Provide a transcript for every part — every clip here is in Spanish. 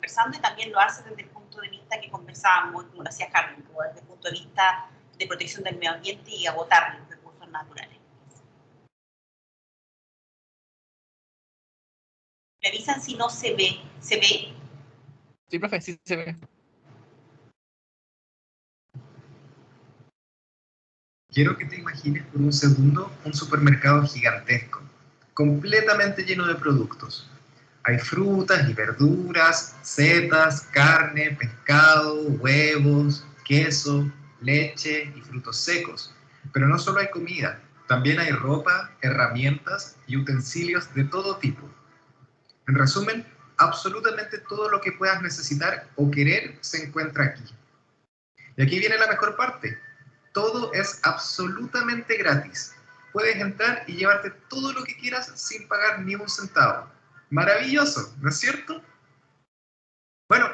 conversando, y también lo hace desde el punto de vista que conversábamos, como lo hacía Carmen, desde el punto de vista de protección del medio ambiente y agotar los recursos naturales. Me avisan si no se ve. ¿Se ve? Sí, profe, sí se ve. Quiero que te imagines por un segundo un supermercado gigantesco, completamente lleno de productos. Hay frutas y verduras, setas, carne, pescado, huevos, queso, leche y frutos secos. Pero no solo hay comida, también hay ropa, herramientas y utensilios de todo tipo. En resumen, absolutamente todo lo que puedas necesitar o querer se encuentra aquí. Y aquí viene la mejor parte. Todo es absolutamente gratis. Puedes entrar y llevarte todo lo que quieras sin pagar ni un centavo. Maravilloso, ¿no es cierto? Bueno,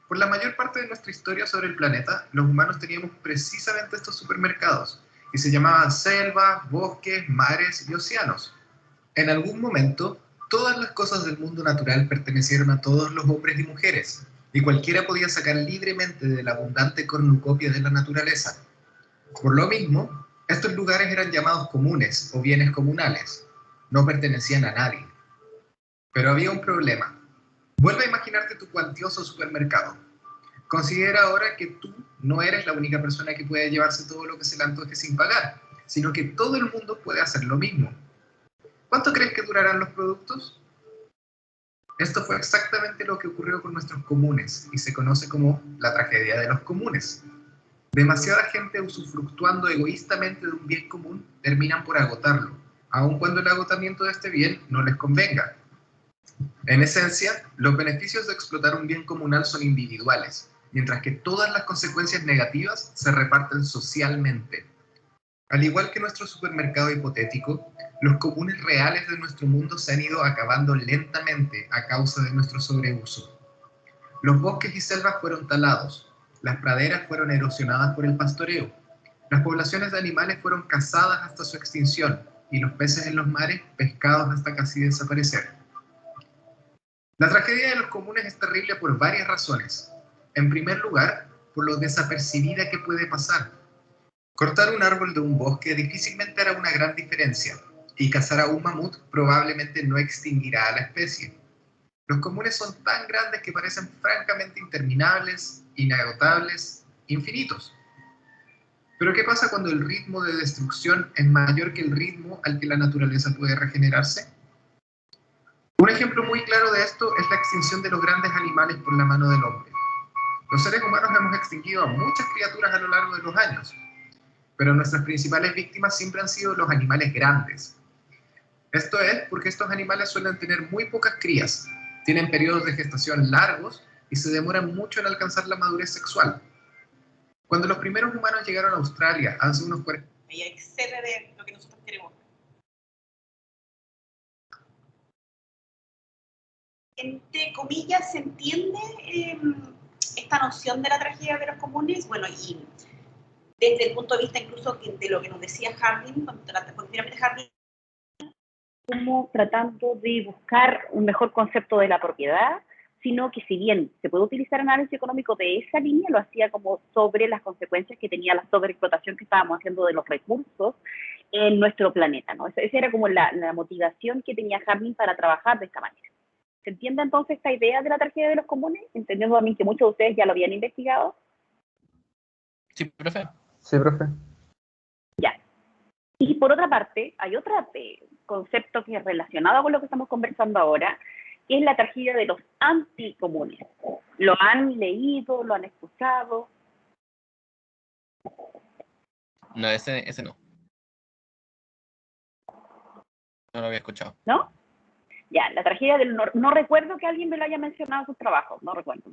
por la mayor parte de nuestra historia sobre el planeta, los humanos teníamos precisamente estos supermercados, y se llamaban selvas, bosques, mares y océanos. En algún momento, todas las cosas del mundo natural pertenecieron a todos los hombres y mujeres, y cualquiera podía sacar libremente de la abundante cornucopia de la naturaleza. Por lo mismo, estos lugares eran llamados comunes o bienes comunales. No pertenecían a nadie. Pero había un problema. Vuelve a imaginarte tu cuantioso supermercado. Considera ahora que tú no eres la única persona que puede llevarse todo lo que se le antoje sin pagar, sino que todo el mundo puede hacer lo mismo. ¿Cuánto crees que durarán los productos? Esto fue exactamente lo que ocurrió con nuestros comunes y se conoce como la tragedia de los comunes. Demasiada gente usufructuando egoístamente de un bien común terminan por agotarlo, aun cuando el agotamiento de este bien no les convenga. En esencia, los beneficios de explotar un bien comunal son individuales, mientras que todas las consecuencias negativas se reparten socialmente. Al igual que nuestro supermercado hipotético, los comunes reales de nuestro mundo se han ido acabando lentamente a causa de nuestro sobreuso. Los bosques y selvas fueron talados, las praderas fueron erosionadas por el pastoreo, las poblaciones de animales fueron cazadas hasta su extinción y los peces en los mares pescados hasta casi desaparecer. La tragedia de los comunes es terrible por varias razones. En primer lugar, por lo desapercibida que puede pasar. Cortar un árbol de un bosque difícilmente hará una gran diferencia, y cazar a un mamut probablemente no extinguirá a la especie. Los comunes son tan grandes que parecen francamente interminables, inagotables, infinitos. Pero ¿qué pasa cuando el ritmo de destrucción es mayor que el ritmo al que la naturaleza puede regenerarse? Un ejemplo muy claro de esto es la extinción de los grandes animales por la mano del hombre. Los seres humanos hemos extinguido a muchas criaturas a lo largo de los años, pero nuestras principales víctimas siempre han sido los animales grandes. Esto es porque estos animales suelen tener muy pocas crías, tienen periodos de gestación largos y se demoran mucho en alcanzar la madurez sexual. Cuando los primeros humanos llegaron a Australia hace unos 40 años, Ella excede de lo que nosotros queremos. Entre comillas, ¿se entiende esta noción de la tragedia de los comunes? Bueno, y desde el punto de vista incluso de lo que nos decía Harding, porque finalmente Harding como tratando de buscar un mejor concepto de la propiedad, sino que si bien se puede utilizar análisis económico de esa línea, lo hacía como sobre las consecuencias que tenía la sobreexplotación que estábamos haciendo de los recursos en nuestro planeta, ¿no? Esa era como la motivación que tenía Harding para trabajar de esta manera. ¿Se entiende entonces esta idea de la tragedia de los comunes? Entendiendo también que muchos de ustedes ya lo habían investigado. Sí, profe. Sí, profe. Ya. Y por otra parte, hay otro concepto que es relacionado con lo que estamos conversando ahora, que es la tragedia de los anticomunes. ¿Lo han leído? ¿Lo han escuchado? No, ese no. No lo había escuchado. ¿No? Ya, la tragedia del... No recuerdo que alguien me lo haya mencionado en sus trabajos, no recuerdo.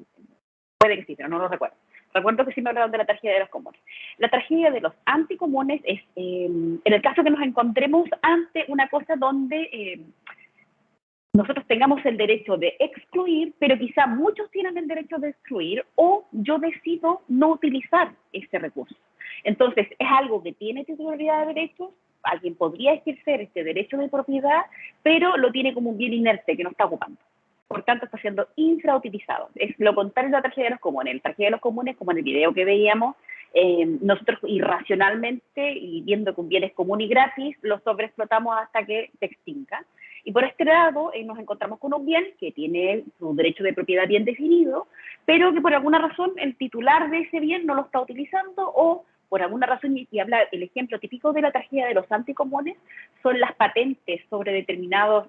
Puede que sí, pero no lo recuerdo. Recuerdo que sí me hablaron de la tragedia de los comunes. La tragedia de los anticomunes es en el caso que nos encontremos ante una cosa donde nosotros tengamos el derecho de excluir, pero quizá muchos tienen el derecho de excluir, o yo decido no utilizar este recurso. Entonces, es algo que tiene titularidad de derechos, alguien podría ejercer este derecho de propiedad, pero lo tiene como un bien inerte que no está ocupando. por tanto está siendo infrautilizado. Es lo contrario de la tragedia de los comunes. En la tragedia de los comunes, como en el video que veíamos, nosotros irracionalmente y viendo que un bien es común y gratis, lo sobreexplotamos hasta que se extinga. Y por este lado nos encontramos con un bien que tiene su derecho de propiedad bien definido, pero que por alguna razón el titular de ese bien no lo está utilizando o por alguna razón, y habla el ejemplo típico de la tragedia de los anticomunes, son las patentes sobre determinados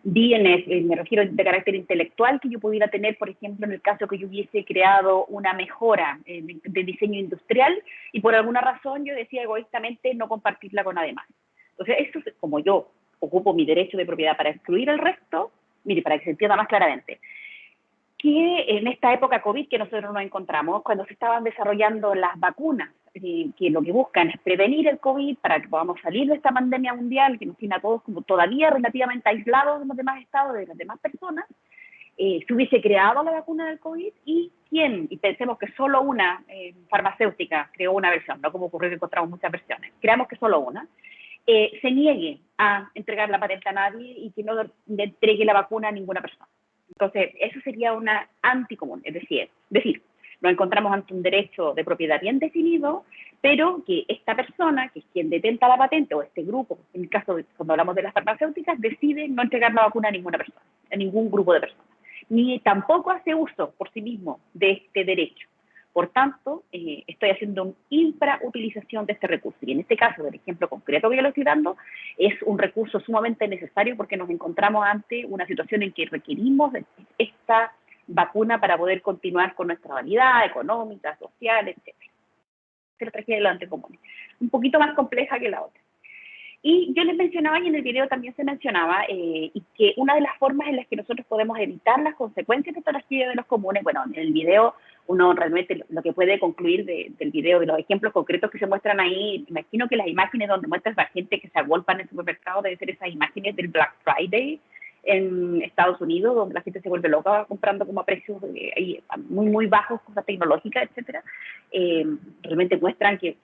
bienes, me refiero de carácter intelectual, que yo pudiera tener, por ejemplo, en el caso que yo hubiese creado una mejora de diseño industrial y por alguna razón yo decía egoístamente no compartirla con nadie más. Entonces, eso, como yo ocupo mi derecho de propiedad para excluir el resto, mire, para que se entienda más claramente, que en esta época COVID que nosotros nos encontramos, cuando se estaban desarrollando las vacunas, que lo que buscan es prevenir el COVID para que podamos salir de esta pandemia mundial que nos tiene a todos como todavía relativamente aislados de los demás estados, de las demás personas, se hubiese creado la vacuna del COVID y pensemos que solo una farmacéutica creó una versión, no como ocurrió que encontramos muchas versiones, creamos que solo una, se niegue a entregar la patente a nadie y que no le entregue la vacuna a ninguna persona. Entonces, eso sería una anticomún, es decir, nos encontramos ante un derecho de propiedad bien definido, pero que esta persona, que es quien detenta la patente, o este grupo, en el caso de cuando hablamos de las farmacéuticas, decide no entregar la vacuna a ninguna persona, a ningún grupo de personas, ni tampoco hace uso por sí mismo de este derecho. Por tanto, estoy haciendo una infrautilización de este recurso. Y en este caso, del ejemplo concreto que yo le estoy dando, es un recurso sumamente necesario porque nos encontramos ante una situación en que requerimos esta vacuna para poder continuar con nuestra validad económica, social, etc. Esta es la tragedia de los anticomunes. Un poquito más compleja que la otra. Y yo les mencionaba, y en el video también se mencionaba, y que una de las formas en las que nosotros podemos evitar las consecuencias de esta tragedia de los comunes, bueno, en el video uno realmente lo que puede concluir del video, de los ejemplos concretos que se muestran ahí, imagino que las imágenes donde muestran a la gente que se agolpa en el supermercado deben ser esas imágenes del Black Friday en Estados Unidos, donde la gente se vuelve loca comprando como a precios muy, muy bajos, cosas tecnológicas, etcétera. Realmente muestran que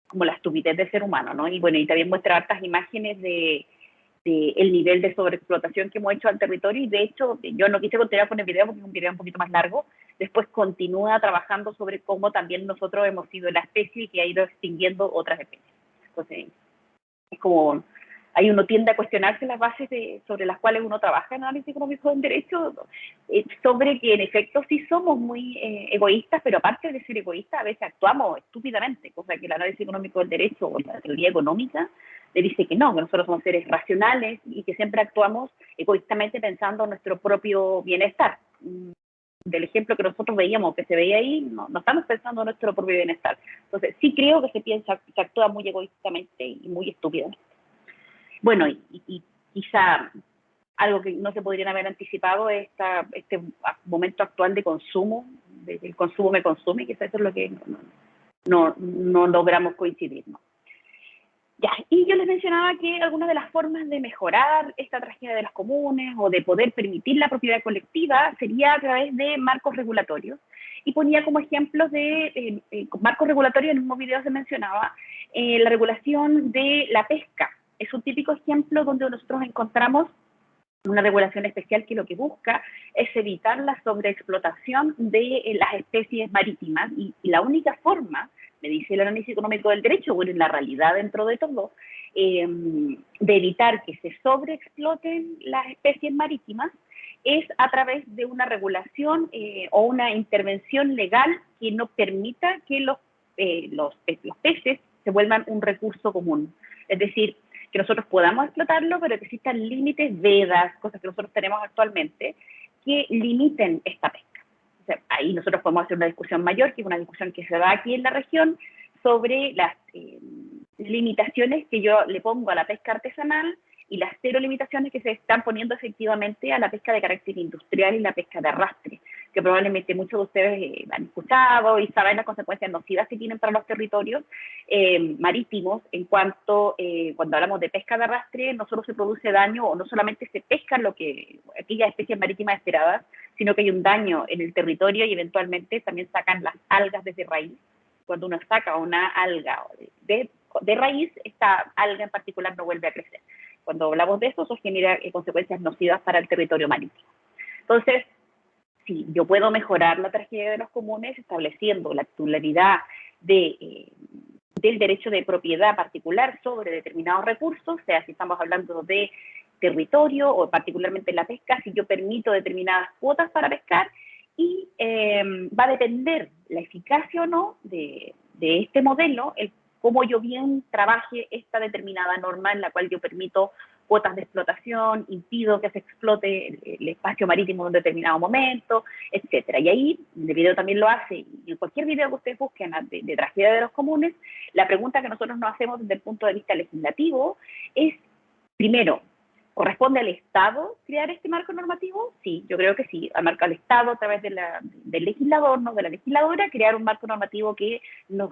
como la estupidez del ser humano, ¿no? Y bueno, y también muestra hartas imágenes de el nivel de sobreexplotación que hemos hecho al territorio, y de hecho, yo no quise continuar con el video porque es un video un poquito más largo, después continúa trabajando sobre cómo también nosotros hemos sido la especie que ha ido extinguiendo otras especies. Entonces, es como, ahí uno tiende a cuestionarse las bases sobre las cuales uno trabaja en análisis económico del derecho, sobre que en efecto sí somos muy egoístas, pero aparte de ser egoístas, a veces actuamos estúpidamente, cosa que el análisis económico del derecho o la teoría económica le dice que no, que nosotros somos seres racionales y que siempre actuamos egoístamente pensando en nuestro propio bienestar. Del ejemplo que nosotros veíamos, que se veía ahí, no estamos pensando en nuestro propio bienestar. Entonces, sí creo que se actúa muy egoístamente y muy estúpidamente. Bueno, y quizá algo que no se podrían haber anticipado es este momento actual de consumo, el consumo me consume, quizás eso es lo que no logramos coincidir, ¿no? Ya, y yo les mencionaba que algunas de las formas de mejorar esta tragedia de los comunes o de poder permitir la propiedad colectiva sería a través de marcos regulatorios. Y ponía como ejemplos de marcos regulatorios, en el mismo video se mencionaba, la regulación de la pesca. Es un típico ejemplo donde nosotros encontramos una regulación especial que lo que busca es evitar la sobreexplotación de las especies marítimas y la única forma, me dice el análisis económico del derecho, bueno, en la realidad dentro de todo, de evitar que se sobreexploten las especies marítimas es a través de una regulación o una intervención legal que no permita que los peces se vuelvan un recurso común. Es decir, que nosotros podamos explotarlo, pero que existan límites, vedas, cosas que nosotros tenemos actualmente, que limiten esta pesca. O sea, ahí nosotros podemos hacer una discusión mayor, que es una discusión que se da aquí en la región, sobre las limitaciones que yo le pongo a la pesca artesanal y las cero limitaciones que se están poniendo efectivamente a la pesca de carácter industrial y la pesca de arrastre, que probablemente muchos de ustedes han escuchado y saben las consecuencias nocivas que tienen para los territorios marítimos en cuanto, cuando hablamos de pesca de arrastre, no solo se produce daño o no solamente se pescan aquellas especies marítimas esperadas, sino que hay un daño en el territorio y eventualmente también sacan las algas desde raíz. Cuando uno saca una alga de raíz, esta alga en particular no vuelve a crecer. Cuando hablamos de eso genera consecuencias nocivas para el territorio marítimo. Entonces, sí, yo puedo mejorar la tragedia de los comunes estableciendo la titularidad del derecho de propiedad particular sobre determinados recursos, o sea, si estamos hablando de territorio o particularmente la pesca, si yo permito determinadas cuotas para pescar, y va a depender la eficacia o no de este modelo, cómo yo bien trabaje esta determinada norma en la cual yo permito cuotas de explotación, impido que se explote el espacio marítimo en un determinado momento, etcétera. Y ahí, el video también lo hace, y en cualquier video que ustedes busquen de tragedia de los comunes, la pregunta que nosotros nos hacemos desde el punto de vista legislativo es, primero, ¿corresponde al Estado crear este marco normativo? Sí, yo creo que sí, al Estado a través del legislador, ¿no? De la legisladora, crear un marco normativo que nos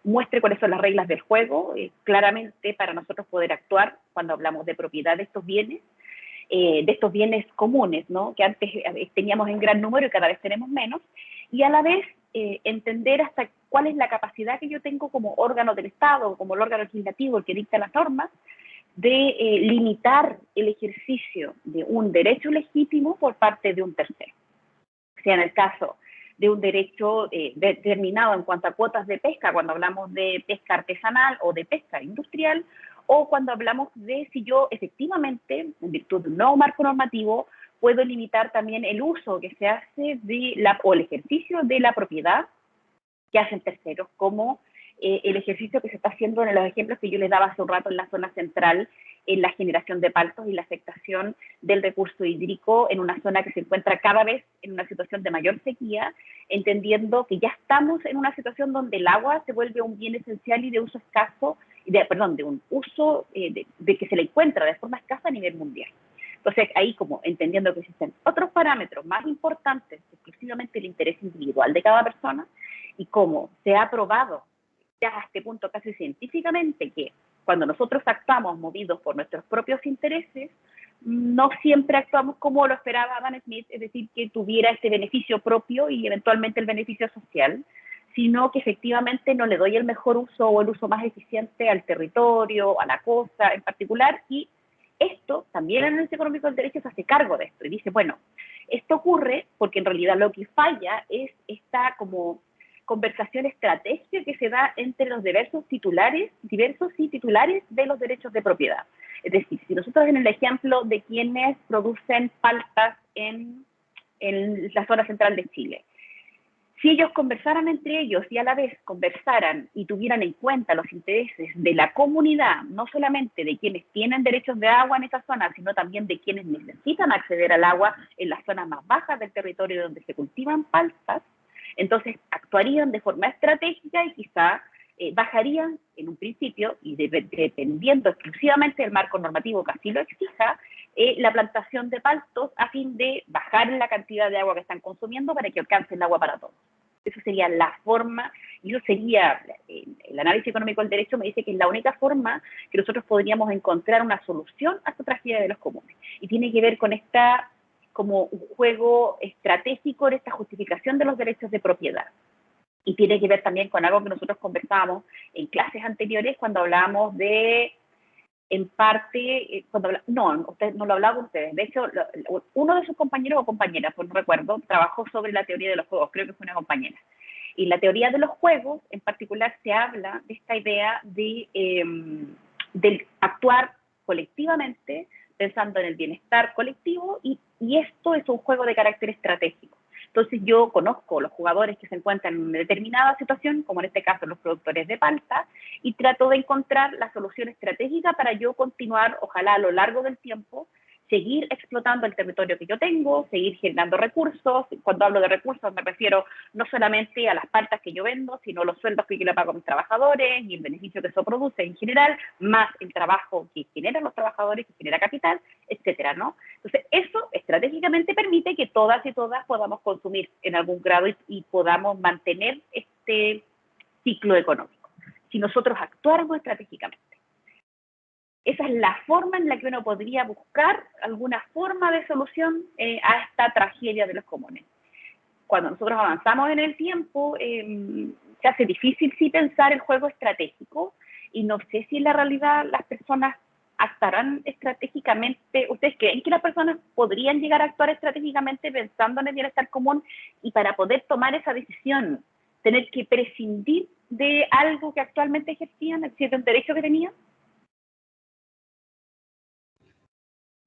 muestre cuáles son las reglas del juego, claramente para nosotros poder actuar cuando hablamos de propiedad de estos bienes comunes, ¿no? Que antes teníamos en gran número y cada vez tenemos menos, y a la vez entender hasta cuál es la capacidad que yo tengo como órgano del Estado, como el órgano legislativo, el que dicta las normas, de limitar el ejercicio de un derecho legítimo por parte de un tercero. O sea, en el caso de un derecho determinado en cuanto a cuotas de pesca, cuando hablamos de pesca artesanal o de pesca industrial, o cuando hablamos de si yo efectivamente, en virtud de un nuevo marco normativo, puedo limitar también el uso que se hace o el ejercicio de la propiedad que hacen terceros, como el ejercicio que se está haciendo en los ejemplos que yo les daba hace un rato en la zona central, en la generación de paltos y la afectación del recurso hídrico en una zona que se encuentra cada vez en una situación de mayor sequía, entendiendo que ya estamos en una situación donde el agua se vuelve un bien esencial y de uso escaso, de un uso de que se le encuentra de forma escasa a nivel mundial. Entonces, ahí como entendiendo que existen otros parámetros más importantes, exclusivamente el interés individual de cada persona, y cómo se ha probado ya a este punto casi científicamente que cuando nosotros actuamos movidos por nuestros propios intereses, no siempre actuamos como lo esperaba Adam Smith, es decir, que tuviera este beneficio propio y eventualmente el beneficio social, sino que efectivamente no le doy el mejor uso o el uso más eficiente al territorio, a la costa en particular, y esto también el análisis económico del derecho se hace cargo de esto y dice, bueno, esto ocurre porque en realidad lo que falla es esta como conversación estratégica que se da entre los diversos y titulares de los derechos de propiedad. Es decir, si nosotros en el ejemplo de quienes producen paltas en la zona central de Chile, si ellos conversaran entre ellos y a la vez conversaran y tuvieran en cuenta los intereses de la comunidad, no solamente de quienes tienen derechos de agua en esa zona, sino también de quienes necesitan acceder al agua en las zonas más bajas del territorio donde se cultivan paltas, entonces actuarían de forma estratégica y quizá bajarían en un principio, y dependiendo exclusivamente del marco normativo que así lo exija, la plantación de paltos a fin de bajar la cantidad de agua que están consumiendo para que alcancen agua para todos. Eso sería la forma, y eso sería, el análisis económico del derecho me dice que es la única forma que nosotros podríamos encontrar una solución a esta tragedia de los comunes. Y tiene que ver con esta como un juego estratégico en esta justificación de los derechos de propiedad. Y tiene que ver también con algo que nosotros conversábamos en clases anteriores cuando hablábamos de, en parte, usted no lo hablaba con ustedes. De hecho, uno de sus compañeros o compañeras, pues no recuerdo, trabajó sobre la teoría de los juegos, creo que fue una compañera. Y la teoría de los juegos, en particular, se habla de esta idea de actuar colectivamente, pensando en el bienestar colectivo, y esto es un juego de carácter estratégico. Entonces yo conozco los jugadores que se encuentran en una determinada situación, como en este caso los productores de palta, y trato de encontrar la solución estratégica para yo continuar, ojalá a lo largo del tiempo, seguir explotando el territorio que yo tengo, seguir generando recursos. Cuando hablo de recursos me refiero no solamente a las paltas que yo vendo, sino los sueldos que yo le pago a mis trabajadores y el beneficio que eso produce en general, más el trabajo que generan los trabajadores, que genera capital, etcétera, ¿no? Entonces, eso estratégicamente permite que todas y todas podamos consumir en algún grado y podamos mantener este ciclo económico, si nosotros actuáramos estratégicamente. Esa es la forma en la que uno podría buscar alguna forma de solución a esta tragedia de los comunes. Cuando nosotros avanzamos en el tiempo, se hace difícil sí pensar el juego estratégico, y no sé si en la realidad las personas actuarán estratégicamente? ¿Ustedes creen que las personas podrían llegar a actuar estratégicamente pensando en el bienestar común y para poder tomar esa decisión, tener que prescindir de algo que actualmente ejercían, es decir, de un derecho que tenían?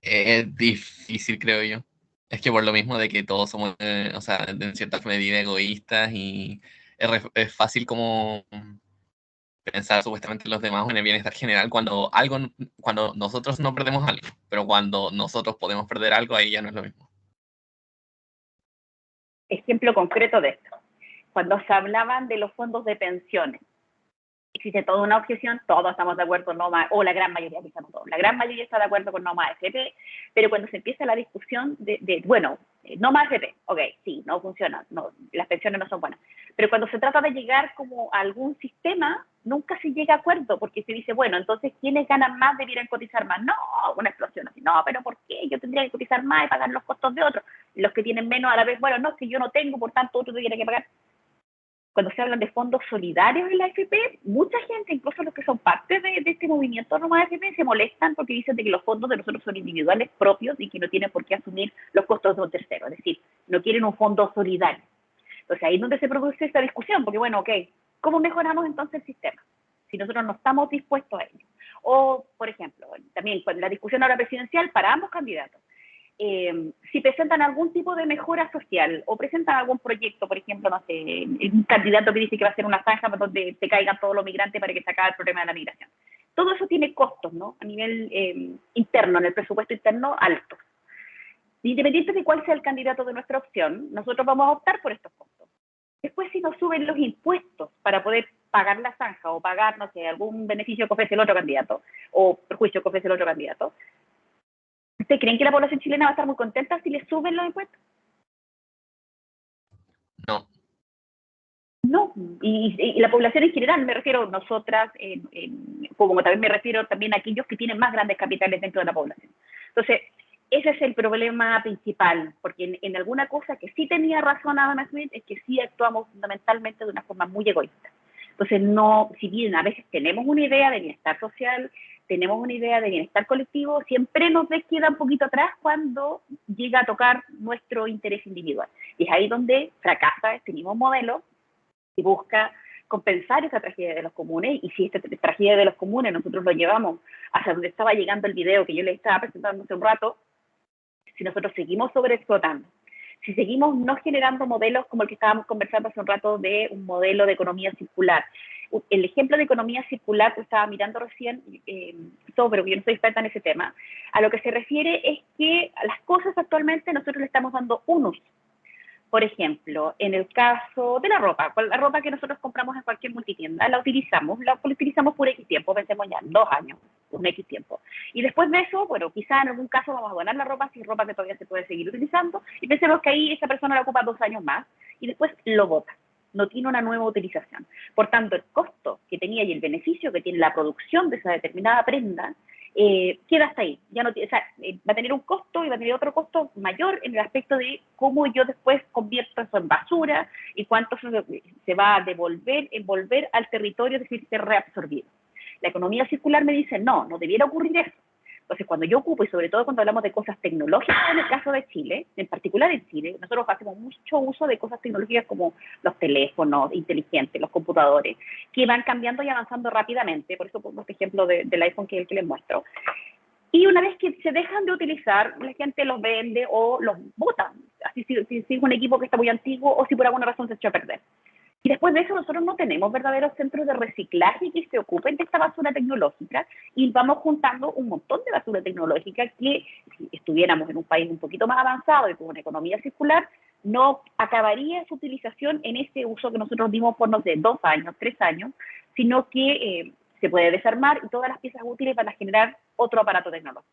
Es difícil, creo yo. Es que por lo mismo de que todos somos, o sea, en cierta medida egoístas y es fácil como pensar supuestamente en los demás o en el bienestar general cuando nosotros no perdemos algo, pero cuando nosotros podemos perder algo, ahí ya no es lo mismo. Ejemplo concreto de esto. Cuando se hablaban de los fondos de pensiones, existe toda una objeción, todos estamos de acuerdo, no más, o la gran mayoría, quizás no todos, la gran mayoría está de acuerdo con no más AFP, pero cuando se empieza la discusión bueno, no más AFP, ok, sí, no funciona, no, las pensiones no son buenas, pero cuando se trata de llegar como a algún sistema, nunca se llega a acuerdo, porque se dice, bueno, entonces, ¿quiénes ganan más debieran cotizar más? No, una explosión así, no, pero ¿por qué? Yo tendría que cotizar más y pagar los costos de otros, los que tienen menos a la vez, bueno, no, si yo no tengo, por tanto, otro tuviera que pagar. Cuando se hablan de fondos solidarios en la AFP, mucha gente, incluso los que son parte de este movimiento no más AFP, se molestan porque dicen de que los fondos de nosotros son individuales propios y que no tienen por qué asumir los costos de un tercero, es decir, no quieren un fondo solidario. Entonces ahí es donde se produce esta discusión, porque bueno, ok, ¿cómo mejoramos entonces el sistema? Si nosotros no estamos dispuestos a ello. O, por ejemplo, también la discusión ahora presidencial para ambos candidatos. Si presentan algún tipo de mejora social o presentan algún proyecto, por ejemplo, no sé, un candidato que dice que va a hacer una zanja donde se caigan todos los migrantes para que se acabe el problema de la migración. Todo eso tiene costos, ¿no? A nivel interno, en el presupuesto interno, altos. Independiente de cuál sea el candidato de nuestra opción, nosotros vamos a optar por estos costos. Después, si nos suben los impuestos para poder pagar la zanja o pagar, no sé, algún beneficio que ofrece el otro candidato o perjuicio que ofrece el otro candidato, ¿ustedes creen que la población chilena va a estar muy contenta si le suben los impuestos? No. No, y la población en general, me refiero a nosotras, como también me refiero también a aquellos que tienen más grandes capitales dentro de la población. Entonces, ese es el problema principal, porque en alguna cosa que sí tenía razón Adam Smith es que sí actuamos fundamentalmente de una forma muy egoísta. Entonces, no, si bien a veces tenemos una idea de bienestar social, tenemos una idea de bienestar colectivo, siempre nos queda un poquito atrás cuando llega a tocar nuestro interés individual. Y es ahí donde fracasa este mismo modelo y busca compensar esa tragedia de los comunes, y si esta tragedia de los comunes nosotros lo llevamos hacia donde estaba llegando el video que yo les estaba presentando hace un rato, si nosotros seguimos sobreexplotando, si seguimos no generando modelos como el que estábamos conversando hace un rato de un modelo de economía circular. El ejemplo de economía circular que estaba mirando recién, pero yo no soy experta en ese tema, a lo que se refiere es que a las cosas actualmente nosotros le estamos dando un uso. Por ejemplo, en el caso de la ropa que nosotros compramos en cualquier multitienda, la utilizamos por X tiempo, pensemos ya, 2 años, un X tiempo. Y después de eso, bueno, quizá en algún caso vamos a donar la ropa, si es ropa que todavía se puede seguir utilizando, y pensemos que ahí esa persona la ocupa 2 años más, y después lo bota, no tiene una nueva utilización. Por tanto, el costo que tenía y el beneficio que tiene la producción de esa determinada prenda, queda hasta ahí. Ya no, va a tener un costo y va a tener otro costo mayor en el aspecto de cómo yo después convierto eso en basura y cuánto se va a envolver al territorio, es decir, ser reabsorbido. La economía circular me dice, no debiera ocurrir eso. Entonces, cuando yo ocupo, y sobre todo cuando hablamos de cosas tecnológicas, en el caso de Chile, en particular en Chile, nosotros hacemos mucho uso de cosas tecnológicas como los teléfonos inteligentes, los computadores, que van cambiando y avanzando rápidamente. Por eso pongo este ejemplo del iPhone que es el que les muestro. Y una vez que se dejan de utilizar, la gente los vende o los bota. Así si es un equipo que está muy antiguo o si por alguna razón se echó a perder. Y después de eso nosotros no tenemos verdaderos centros de reciclaje que se ocupen de esta basura tecnológica y vamos juntando un montón de basura tecnológica que si estuviéramos en un país un poquito más avanzado y con una economía circular, no acabaría su utilización en ese uso que nosotros dimos por, no sé, 2 años, 3 años, sino que se puede desarmar y todas las piezas útiles van a generar otro aparato tecnológico.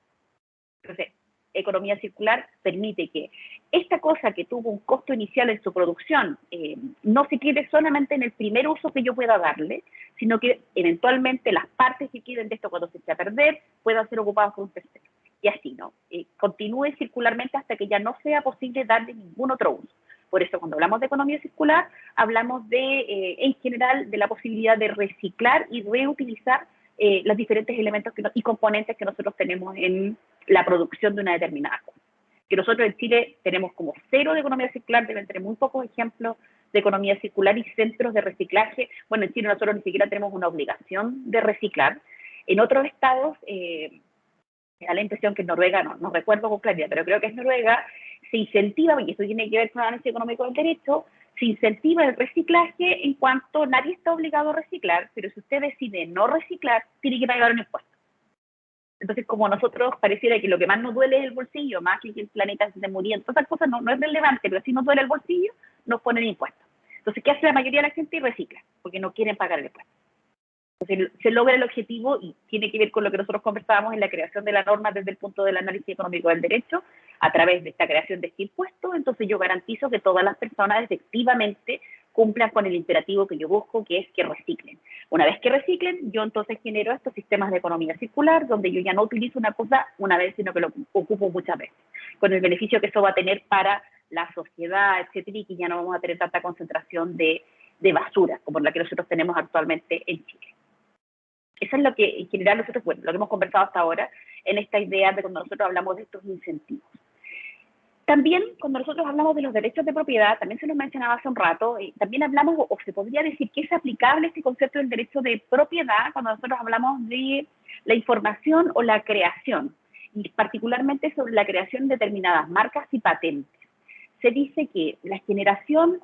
Entonces, economía circular permite que esta cosa que tuvo un costo inicial en su producción no se quede solamente en el primer uso que yo pueda darle, sino que eventualmente las partes que queden de esto cuando se eche a perder puedan ser ocupadas por un tercero. Y así, ¿no? Continúe circularmente hasta que ya no sea posible darle ningún otro uso. Por eso, cuando hablamos de economía circular, hablamos en general de la posibilidad de reciclar y reutilizar los diferentes elementos y componentes que nosotros tenemos en la producción de una determinada cosa. Que nosotros en Chile tenemos como cero de economía circular, deben tener muy pocos ejemplos de economía circular y centros de reciclaje. Bueno, en Chile nosotros ni siquiera tenemos una obligación de reciclar. En otros estados, me da la impresión que en Noruega, no recuerdo con claridad, pero creo que es Noruega, se incentiva, y esto tiene que ver con el análisis económico del derecho, se incentiva el reciclaje en cuanto nadie está obligado a reciclar, pero si usted decide no reciclar, tiene que pagar un impuesto. Entonces, como a nosotros pareciera que lo que más nos duele es el bolsillo, más que el planeta se esté muriendo, todas esas cosas no es relevante, pero si nos duele el bolsillo, nos ponen impuestos. Entonces, ¿qué hace la mayoría de la gente? Recicla, porque no quieren pagar el impuesto. Entonces, se logra el objetivo y tiene que ver con lo que nosotros conversábamos en la creación de la norma desde el punto del análisis económico del derecho, a través de esta creación de este impuesto. Entonces, yo garantizo que todas las personas efectivamente cumplan con el imperativo que yo busco, que es que reciclen. Una vez que reciclen, yo entonces genero estos sistemas de economía circular, donde yo ya no utilizo una cosa una vez, sino que lo ocupo muchas veces, con el beneficio que eso va a tener para la sociedad, etcétera, y que ya no vamos a tener tanta concentración de basura como la que nosotros tenemos actualmente en Chile. Eso es lo que en general nosotros, bueno, lo que hemos conversado hasta ahora en esta idea de cuando nosotros hablamos de estos incentivos. También, cuando nosotros hablamos de los derechos de propiedad, también se nos mencionaba hace un rato, también hablamos, o se podría decir que es aplicable este concepto del derecho de propiedad cuando nosotros hablamos de la información o la creación, y particularmente sobre la creación de determinadas marcas y patentes. Se dice que la generación,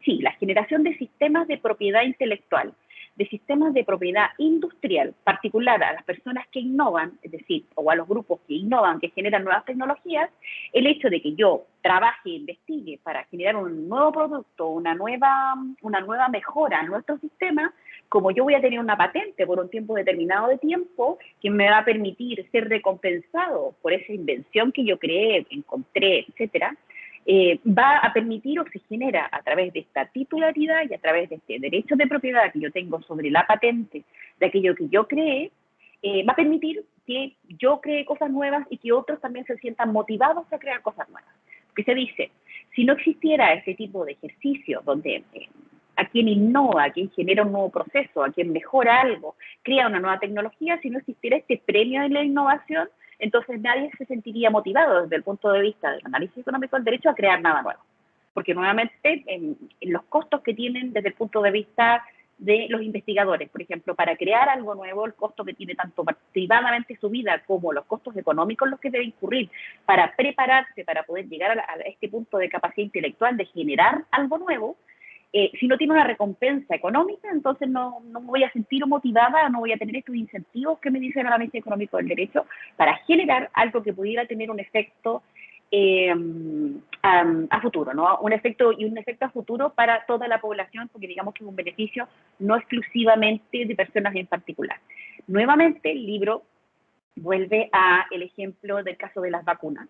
la generación de sistemas de propiedad intelectual, de sistemas de propiedad industrial, particular a las personas que innovan, es decir, o a los grupos que innovan, que generan nuevas tecnologías, el hecho de que yo trabaje e investigue para generar un nuevo producto, una nueva mejora en nuestro sistema, como yo voy a tener una patente por un tiempo determinado de tiempo, que me va a permitir ser recompensado por esa invención que yo creé, encontré, etcétera, va a permitir o se genera a través de esta titularidad y a través de este derecho de propiedad que yo tengo sobre la patente de aquello que yo creé, va a permitir que yo cree cosas nuevas y que otros también se sientan motivados a crear cosas nuevas. Porque se dice, si no existiera este tipo de ejercicio donde a quien innova, a quien genera un nuevo proceso, a quien mejora algo, crea una nueva tecnología, si no existiera este premio de la innovación, entonces nadie se sentiría motivado desde el punto de vista del análisis económico del derecho a crear nada nuevo. Porque nuevamente, en los costos que tienen desde el punto de vista de los investigadores, por ejemplo, para crear algo nuevo, el costo que tiene tanto privadamente su vida como los costos económicos los que debe incurrir para prepararse, para poder llegar a este punto de capacidad intelectual de generar algo nuevo, si no tiene una recompensa económica, entonces no me voy a sentir motivada, no voy a tener estos incentivos que me dice el análisis económico del derecho para generar algo que pudiera tener un efecto a futuro, ¿no? Un efecto a futuro para toda la población, porque digamos que es un beneficio no exclusivamente de personas en particular. Nuevamente, el libro vuelve al ejemplo del caso de las vacunas,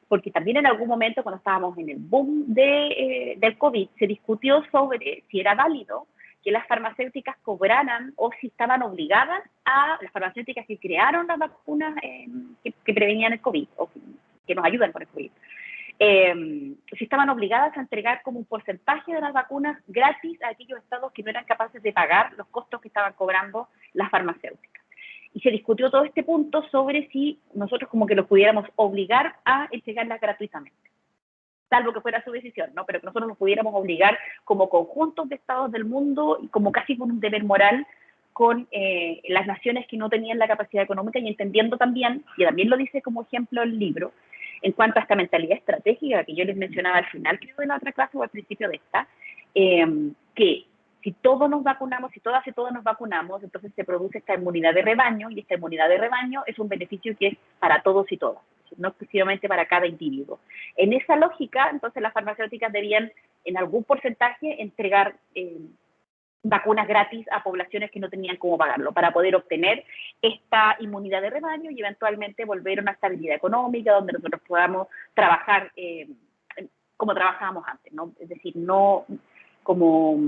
porque también en algún momento, cuando estábamos en el boom del COVID, se discutió sobre si era válido que las farmacéuticas cobraran o si estaban obligadas las farmacéuticas que crearon las vacunas que prevenían el COVID o que nos ayudan con el COVID, si estaban obligadas a entregar como un porcentaje de las vacunas gratis a aquellos estados que no eran capaces de pagar los costos que estaban cobrando las farmacéuticas. Y se discutió todo este punto sobre si nosotros como que los pudiéramos obligar a entregarlas gratuitamente, salvo que fuera su decisión, ¿no? Pero que nosotros nos pudiéramos obligar como conjuntos de estados del mundo y como casi con un deber moral con las naciones que no tenían la capacidad económica, y entendiendo también, y también lo dice como ejemplo el libro, en cuanto a esta mentalidad estratégica que yo les mencionaba al final, creo, de la otra clase o al principio de esta, que si todos nos vacunamos, si todas y todos nos vacunamos, entonces se produce esta inmunidad de rebaño, y esta inmunidad de rebaño es un beneficio que es para todos y todas, no exclusivamente para cada individuo. En esa lógica, entonces las farmacéuticas debían en algún porcentaje entregar vacunas gratis a poblaciones que no tenían cómo pagarlo, para poder obtener esta inmunidad de rebaño y eventualmente volver a una estabilidad económica donde nosotros podamos trabajar como trabajábamos antes, ¿no? Es decir, no como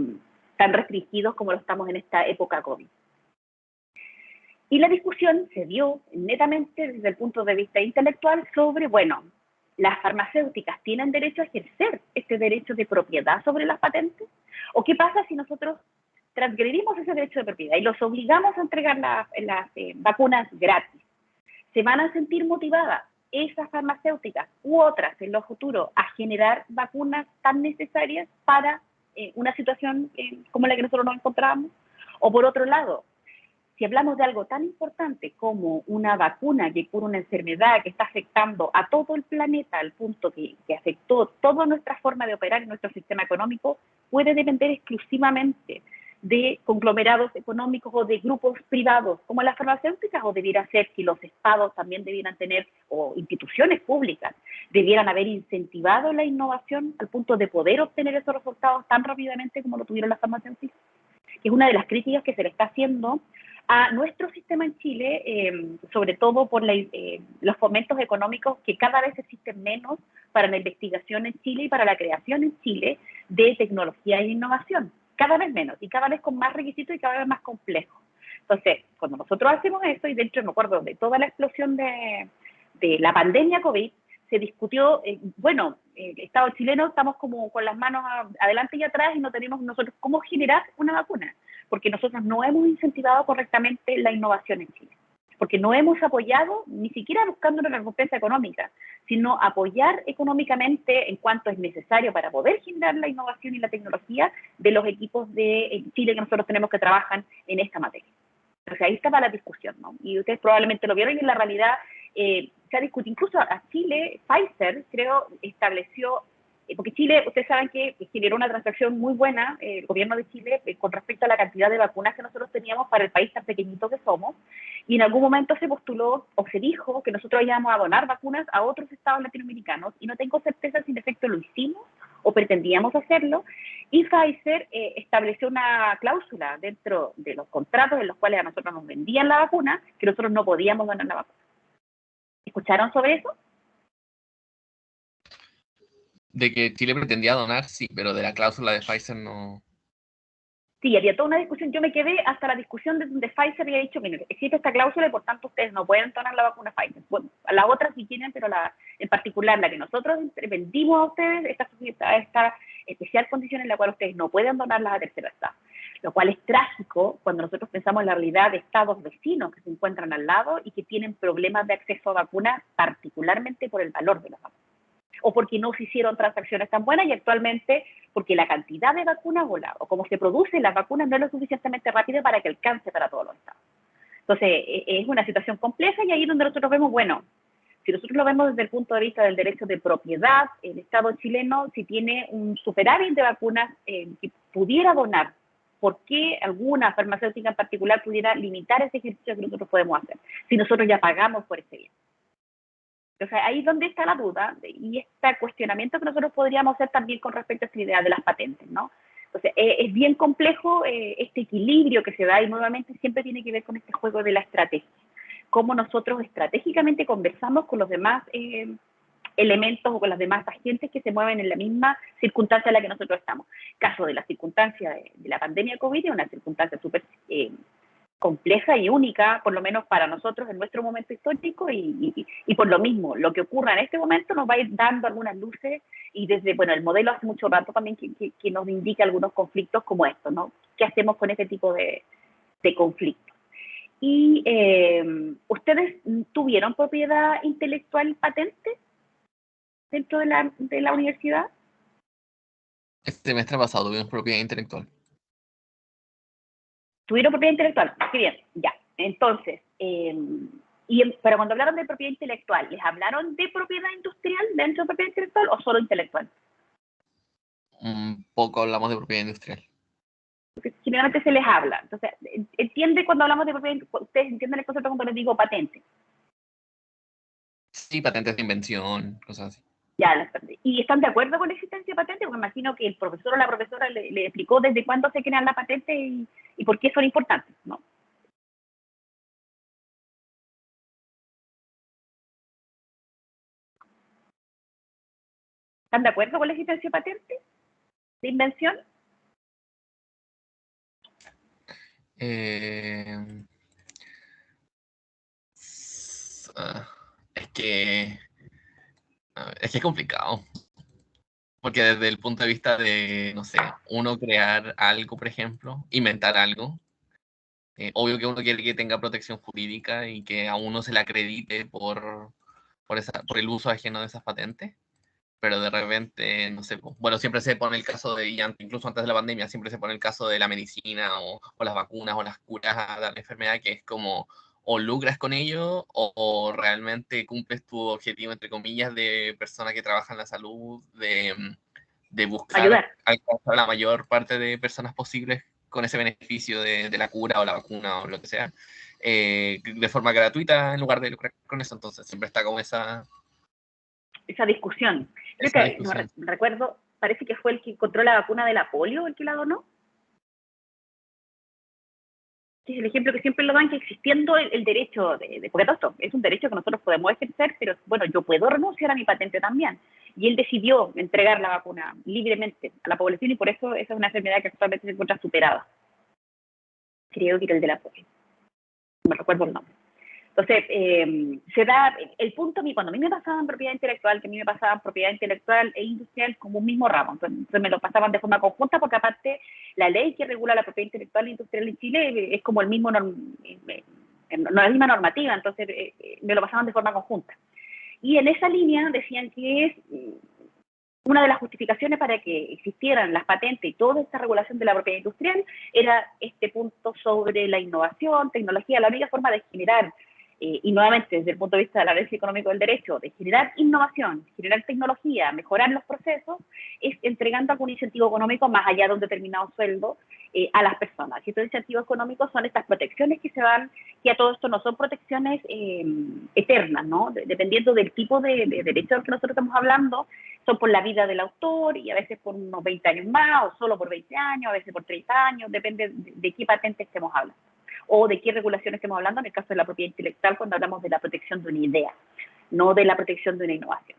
tan restringidos como lo estamos en esta época COVID. Y la discusión se dio netamente desde el punto de vista intelectual sobre, bueno, ¿las farmacéuticas tienen derecho a ejercer este derecho de propiedad sobre las patentes? ¿O qué pasa si nosotros transgredimos ese derecho de propiedad y los obligamos a entregar las vacunas gratis, se van a sentir motivadas esas farmacéuticas u otras en lo futuro a generar vacunas tan necesarias para una situación como la que nosotros nos encontramos. O por otro lado, si hablamos de algo tan importante como una vacuna que cura una enfermedad que está afectando a todo el planeta al punto que afectó toda nuestra forma de operar en nuestro sistema económico, puede depender exclusivamente de conglomerados económicos o de grupos privados como las farmacéuticas, o debiera ser que los estados también debieran tener, o instituciones públicas, debieran haber incentivado la innovación al punto de poder obtener esos resultados tan rápidamente como lo tuvieron las farmacéuticas, que es una de las críticas que se le está haciendo a nuestro sistema en Chile, sobre todo por los fomentos económicos que cada vez existen menos para la investigación en Chile y para la creación en Chile de tecnología e innovación. Cada vez menos y cada vez con más requisitos y cada vez más complejos. Entonces, cuando nosotros hacemos eso, y de hecho me acuerdo de toda la explosión de la pandemia COVID, se discutió, el Estado chileno estamos como con las manos adelante y atrás y no tenemos nosotros cómo generar una vacuna, porque nosotros no hemos incentivado correctamente la innovación en Chile, porque no hemos apoyado, ni siquiera buscando una recompensa económica, sino apoyar económicamente en cuanto es necesario para poder generar la innovación y la tecnología de los equipos de Chile que nosotros tenemos que trabajar en esta materia. O sea, ahí estaba la discusión, ¿no? Y ustedes probablemente lo vieron y en la realidad se ha discutido, incluso a Chile, Pfizer, creo, estableció, porque Chile, ustedes saben que generó una transacción muy buena, el gobierno de Chile, con respecto a la cantidad de vacunas que nosotros teníamos para el país tan pequeñito que somos, y en algún momento se postuló o se dijo que nosotros íbamos a donar vacunas a otros estados latinoamericanos, y no tengo certeza si en efecto lo hicimos o pretendíamos hacerlo, y Pfizer estableció una cláusula dentro de los contratos en los cuales a nosotros nos vendían la vacuna, que nosotros no podíamos donar la vacuna. ¿Escucharon sobre eso? De que Chile pretendía donar, sí, pero de la cláusula de Pfizer no. Sí, había toda una discusión. Yo me quedé hasta la discusión de Pfizer había dicho, mire, existe esta cláusula y por tanto ustedes no pueden donar la vacuna Pfizer. Bueno, a la otra sí quieren, pero en particular la que nosotros vendimos a ustedes, esta especial condición en la cual ustedes no pueden donarlas a tercero estado. Lo cual es trágico cuando nosotros pensamos en la realidad de estados vecinos que se encuentran al lado y que tienen problemas de acceso a vacunas, particularmente por el valor de las vacunas, o porque no se hicieron transacciones tan buenas, y actualmente porque la cantidad de vacunas o cómo se producen las vacunas no es lo suficientemente rápida para que alcance para todos los estados. Entonces, es una situación compleja, y ahí es donde nosotros vemos, bueno, si nosotros lo vemos desde el punto de vista del derecho de propiedad, el Estado chileno, si tiene un superávit de vacunas que pudiera donar, ¿por qué alguna farmacéutica en particular pudiera limitar ese ejercicio que nosotros podemos hacer, si nosotros ya pagamos por ese bien? O sea, ahí es donde está la duda y este cuestionamiento que nosotros podríamos hacer también con respecto a esta idea de las patentes, ¿no? Entonces, es bien complejo este equilibrio que se da, y nuevamente siempre tiene que ver con este juego de la estrategia. Cómo nosotros estratégicamente conversamos con los demás elementos o con las demás agentes que se mueven en la misma circunstancia en la que nosotros estamos. Caso de la circunstancia de la pandemia COVID, es una circunstancia súper compleja y única, por lo menos para nosotros en nuestro momento histórico, y por lo mismo, lo que ocurra en este momento nos va a ir dando algunas luces, y desde, el modelo hace mucho rato también que nos indica algunos conflictos como estos, ¿no? ¿Qué hacemos con este tipo de conflictos? Y ¿ustedes tuvieron propiedad intelectual patente dentro de la universidad? Este semestre pasado tuvimos propiedad intelectual. ¿Tuvieron propiedad intelectual? Qué bien, ya. Entonces, pero cuando hablaron de propiedad intelectual, ¿les hablaron de propiedad industrial dentro de propiedad intelectual o solo intelectual? Un poco hablamos de propiedad industrial. Porque generalmente se les habla. Entonces, ¿entiende cuando hablamos de propiedad? ¿Ustedes entienden el concepto cuando les digo patente? Sí, patentes de invención, cosas así. Ya, ¿y están de acuerdo con la existencia de patente? Porque me imagino que el profesor o la profesora le explicó desde cuándo se crean la patente y por qué son importantes, ¿no? ¿Están de acuerdo con la existencia de patente de invención? Es que es complicado. Porque desde el punto de vista de, no sé, uno crear algo, por ejemplo, inventar algo, obvio que uno quiere que tenga protección jurídica y que a uno se le acredite por el uso ajeno de esas patentes, pero de repente, no sé, bueno, siempre se pone el caso de, incluso antes de la pandemia, siempre se pone el caso de la medicina o las vacunas o las curas a la enfermedad, que es como o lucras con ello o realmente cumples tu objetivo, entre comillas, de persona que trabaja en la salud, de buscar Ayudar. alcanzar a la mayor parte de personas posibles con ese beneficio de la cura o la vacuna o lo que sea, de forma gratuita en lugar de lucrar con eso. Entonces siempre está como esa discusión. Creo que, no discusión. recuerdo, parece que fue el que encontró la vacuna de la polio, el que la donó. Es el ejemplo que siempre lo dan, que existiendo el derecho porque todo esto es un derecho que nosotros podemos ejercer, pero bueno, yo puedo renunciar a mi patente también. Y él decidió entregar la vacuna libremente a la población y por eso esa es una enfermedad que actualmente se encuentra superada. Creo que era el de la polio. No me recuerdo el nombre. Entonces, se da el punto a mí, cuando a mí me pasaban propiedad intelectual, que a mí me pasaban propiedad intelectual e industrial como un mismo ramo, entonces me lo pasaban de forma conjunta porque aparte la ley que regula la propiedad intelectual e industrial en Chile es como no la misma normativa, entonces me lo pasaban de forma conjunta. Y en esa línea decían que es una de las justificaciones para que existieran las patentes y toda esta regulación de la propiedad industrial era este punto sobre la innovación, tecnología, la única forma de generar y nuevamente desde el punto de vista del análisis económico del derecho, de generar innovación, generar tecnología, mejorar los procesos, es entregando algún incentivo económico más allá de un determinado sueldo a las personas. Y estos incentivos económicos son estas protecciones que se dan, que a todo esto no son protecciones eternas, ¿no? Dependiendo del tipo de derecho del que nosotros estamos hablando, son por la vida del autor y a veces por unos 20 años más, o solo por 20 años, a veces por 30 años, depende de qué patente estemos hablando o de qué regulación estemos hablando, en el caso de la propiedad intelectual, cuando hablamos de la protección de una idea, no de la protección de una innovación.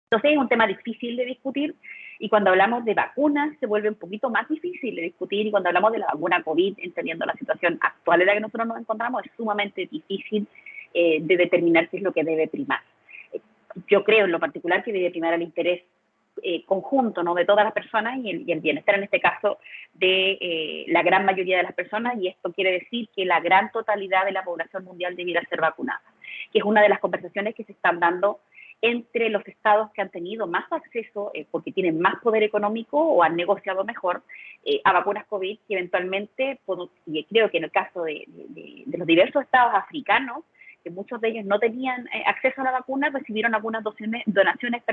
Entonces es un tema difícil de discutir y cuando hablamos de vacunas se vuelve un poquito más difícil de discutir y cuando hablamos de la vacuna COVID, entendiendo la situación actual en la que nosotros nos encontramos, es sumamente difícil de determinar qué es lo que debe primar. Yo creo en lo particular que debe primar el interés conjunto, ¿no?, de todas las personas y el bienestar, en este caso, de la gran mayoría de las personas, y esto quiere decir que la gran totalidad de la población mundial debiera ser vacunada, que es una de las conversaciones que se están dando entre los estados que han tenido más acceso, porque tienen más poder económico o han negociado mejor, a vacunas COVID, que eventualmente, y creo que en el caso de los diversos estados africanos, que muchos de ellos no tenían acceso a la vacuna, recibieron algunas donaciones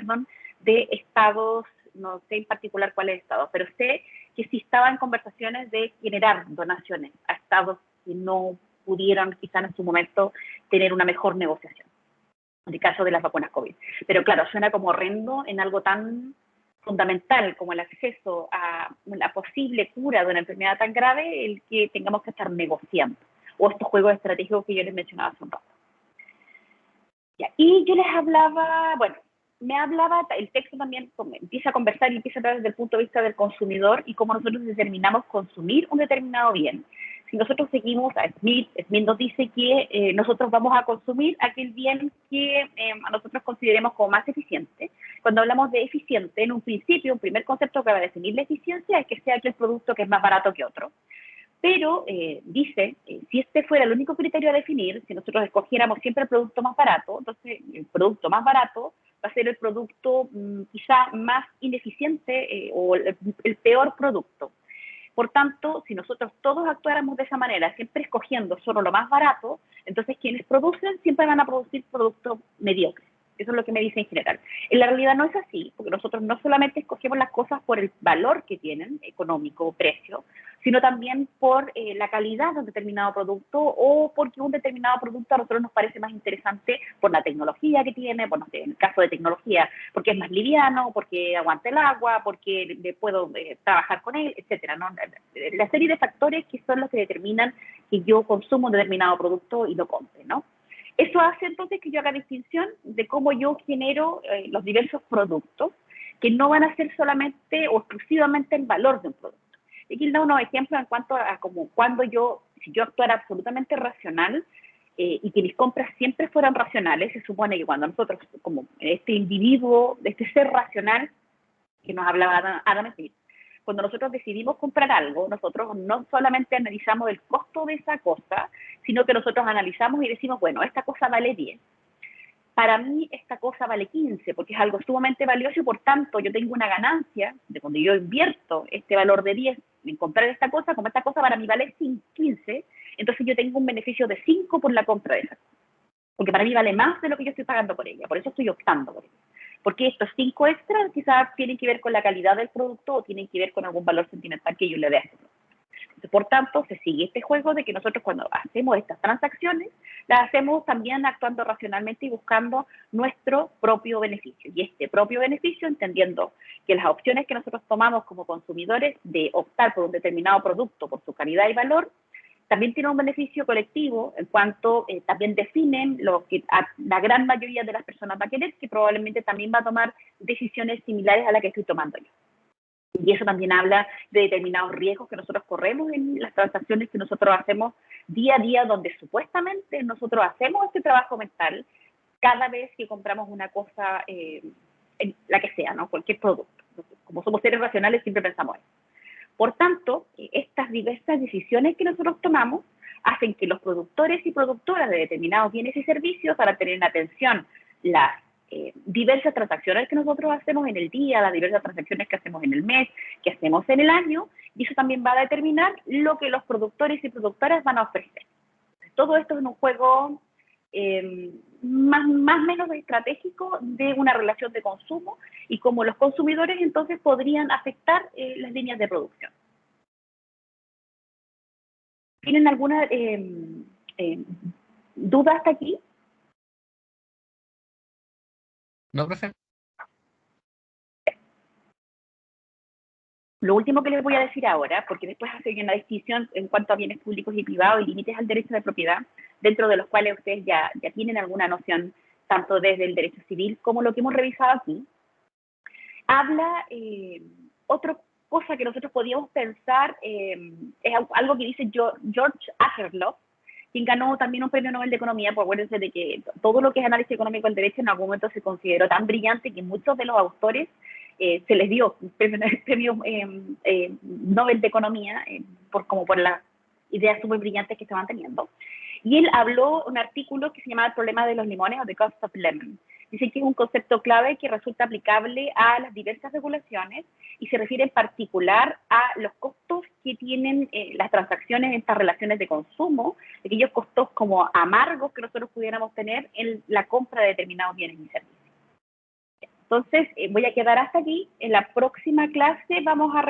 de estados, no sé en particular cuáles estados, pero sé que sí estaban conversaciones de generar donaciones a estados que no pudieron quizá en su momento tener una mejor negociación, en el caso de las vacunas COVID. Pero claro, suena como horrendo en algo tan fundamental como el acceso a una posible cura de una enfermedad tan grave, el que tengamos que estar negociando, o estos juegos estratégicos que yo les mencionaba hace un rato. Y yo les hablaba, el texto también empieza a conversar y empieza a hablar desde el punto de vista del consumidor y cómo nosotros determinamos consumir un determinado bien. Si nosotros seguimos a Smith nos dice que nosotros vamos a consumir aquel bien que a nosotros consideremos como más eficiente. Cuando hablamos de eficiente, en un principio, un primer concepto que va a definir la eficiencia es que sea aquel producto que es más barato que otro. Pero dice, si este fuera el único criterio a definir, si nosotros escogiéramos siempre el producto más barato, entonces el producto más barato va a ser el producto quizá más ineficiente o el peor producto. Por tanto, si nosotros todos actuáramos de esa manera, siempre escogiendo solo lo más barato, entonces quienes producen siempre van a producir productos mediocres. Eso es lo que me dice en general. En la realidad no es así, porque nosotros no solamente escogemos las cosas por el valor que tienen, económico, precio, sino también por la calidad de un determinado producto o porque un determinado producto a nosotros nos parece más interesante por la tecnología que tiene, bueno, en el caso de tecnología, porque es más liviano, porque aguanta el agua, porque puedo trabajar con él, etcétera, ¿no? La serie de factores que son los que determinan que yo consumo un determinado producto y lo compre, ¿no? Eso hace entonces que yo haga distinción de cómo yo genero los diversos productos, que no van a ser solamente o exclusivamente el valor de un producto. Y aquí da unos ejemplos en cuanto a como si yo actuara absolutamente racional y que mis compras siempre fueran racionales, se supone que cuando nosotros, como este individuo, este ser racional, que nos hablaba Adam Smith. Cuando nosotros decidimos comprar algo, nosotros no solamente analizamos el costo de esa cosa, sino que nosotros analizamos y decimos, bueno, esta cosa vale 10. Para mí esta cosa vale 15, porque es algo sumamente valioso y por tanto yo tengo una ganancia de cuando yo invierto este valor de 10 en comprar esta cosa, como esta cosa para mí vale 15, entonces yo tengo un beneficio de 5 por la compra de esa cosa. Porque para mí vale más de lo que yo estoy pagando por ella, por eso estoy optando por ella. Porque estos 5 extras quizás tienen que ver con la calidad del producto o tienen que ver con algún valor sentimental que yo le dé a este producto. Entonces, por tanto, se sigue este juego de que nosotros cuando hacemos estas transacciones, las hacemos también actuando racionalmente y buscando nuestro propio beneficio. Y este propio beneficio, entendiendo que las opciones que nosotros tomamos como consumidores de optar por un determinado producto, por su calidad y valor, también tiene un beneficio colectivo en cuanto también definen lo que la gran mayoría de las personas va a querer, que probablemente también va a tomar decisiones similares a las que estoy tomando yo. Y eso también habla de determinados riesgos que nosotros corremos en las transacciones que nosotros hacemos día a día, donde supuestamente nosotros hacemos este trabajo mental cada vez que compramos una cosa, la que sea, ¿no? Cualquier producto. Como somos seres racionales, siempre pensamos eso. Por tanto, estas diversas decisiones que nosotros tomamos hacen que los productores y productoras de determinados bienes y servicios, para tener en atención las diversas transacciones que nosotros hacemos en el día, las diversas transacciones que hacemos en el mes, que hacemos en el año, y eso también va a determinar lo que los productores y productoras van a ofrecer. Todo esto es un juego más o menos estratégico de una relación de consumo y cómo los consumidores entonces podrían afectar las líneas de producción. ¿Tienen alguna duda hasta aquí? No, profe. Lo último que les voy a decir ahora, porque después hace una distinción en cuanto a bienes públicos y privados y límites al derecho de propiedad, dentro de los cuales ustedes ya tienen alguna noción, tanto desde el derecho civil como lo que hemos revisado aquí, habla otra cosa que nosotros podíamos pensar, es algo que dice George Akerlof, quien ganó también un premio Nobel de Economía, pues acuérdense de que todo lo que es análisis económico del derecho en algún momento se consideró tan brillante que muchos de los autores se les dio premio Nobel de Economía como por las ideas súper brillantes que estaban teniendo. Y él habló un artículo que se llama El problema de los limones o The Cost of Lemon. Dice que es un concepto clave que resulta aplicable a las diversas regulaciones y se refiere en particular a los costos que tienen las transacciones en estas relaciones de consumo, aquellos costos como amargos que nosotros pudiéramos tener en la compra de determinados bienes y servicios. Entonces, voy a quedar hasta aquí. En la próxima clase vamos a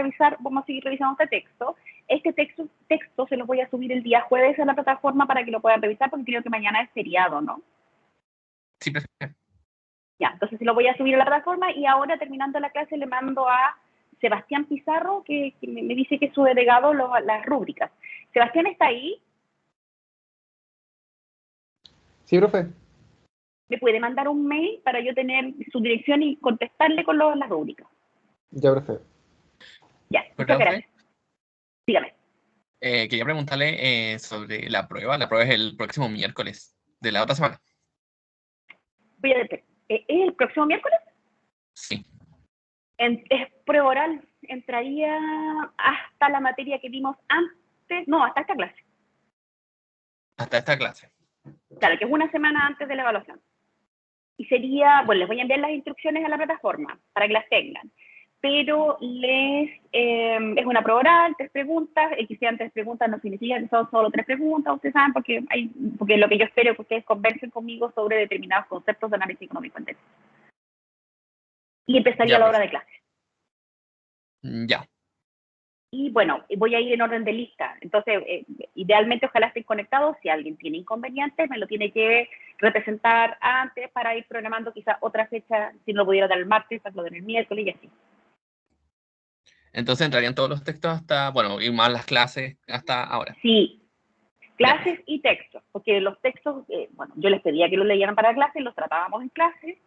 seguir revisando este texto. Este texto se lo voy a subir el día jueves a la plataforma para que lo puedan revisar, porque creo que mañana es feriado, ¿no? Sí, profe. Ya, entonces se lo voy a subir a la plataforma y ahora, terminando la clase, le mando a Sebastián Pizarro, que me dice que es su delegado las rúbricas. Sebastián, ¿está ahí? Sí, profe. ¿Me puede mandar un mail para yo tener su dirección y contestarle con las rúbricas? Ya, profe. Ya, muchas gracias. Dígame. Quería preguntarle sobre la prueba. La prueba es el próximo miércoles de la otra semana. Voy a decir, ¿es el próximo miércoles? Sí. Es prueba oral. Entraría hasta la materia que vimos antes, no, hasta esta clase. Hasta esta clase. Claro, que es una semana antes de la evaluación. Y sería, bueno, les voy a enviar las instrucciones a la plataforma para que las tengan. Pero es una prueba oral, 3 preguntas. El que sean 3 preguntas no significa que son solo 3 preguntas, ustedes saben, porque lo que yo espero es que ustedes conversen conmigo sobre determinados conceptos de análisis económico. Y empezaría la hora de clase. Ya. Y bueno, voy a ir en orden de lista. Entonces, idealmente, ojalá estén conectados. Si alguien tiene inconvenientes, me lo tiene que representar antes para ir programando quizás otra fecha. Si no lo pudiera dar el martes, para lo den el miércoles y así. Entonces entrarían todos los textos hasta, bueno, y más las clases hasta ahora. Sí, clases y textos. Porque los textos, bueno, yo les pedía que los leyeran para clases, los tratábamos en clases.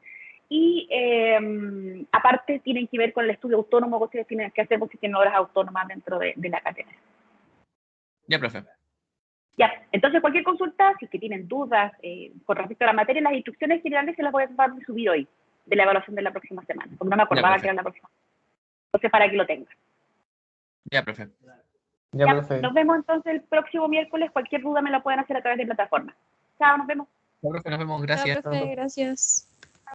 Y aparte tienen que ver con el estudio autónomo que ustedes tienen que hacer porque tienen horas autónomas dentro de la cátedra. Ya, profe. Ya, entonces cualquier consulta, si es que tienen dudas con respecto a la materia, las instrucciones generales se las voy a tratar de subir hoy, de la evaluación de la próxima semana, porque no me acordaba que era la próxima. Entonces, para que lo tengan. Ya, profe. Ya, Ya, profe. nos vemos entonces el próximo miércoles. Cualquier duda me la pueden hacer a través de plataforma. Chao, nos vemos. Ya, profe, nos vemos. Chao, Gracias. profe, gracias.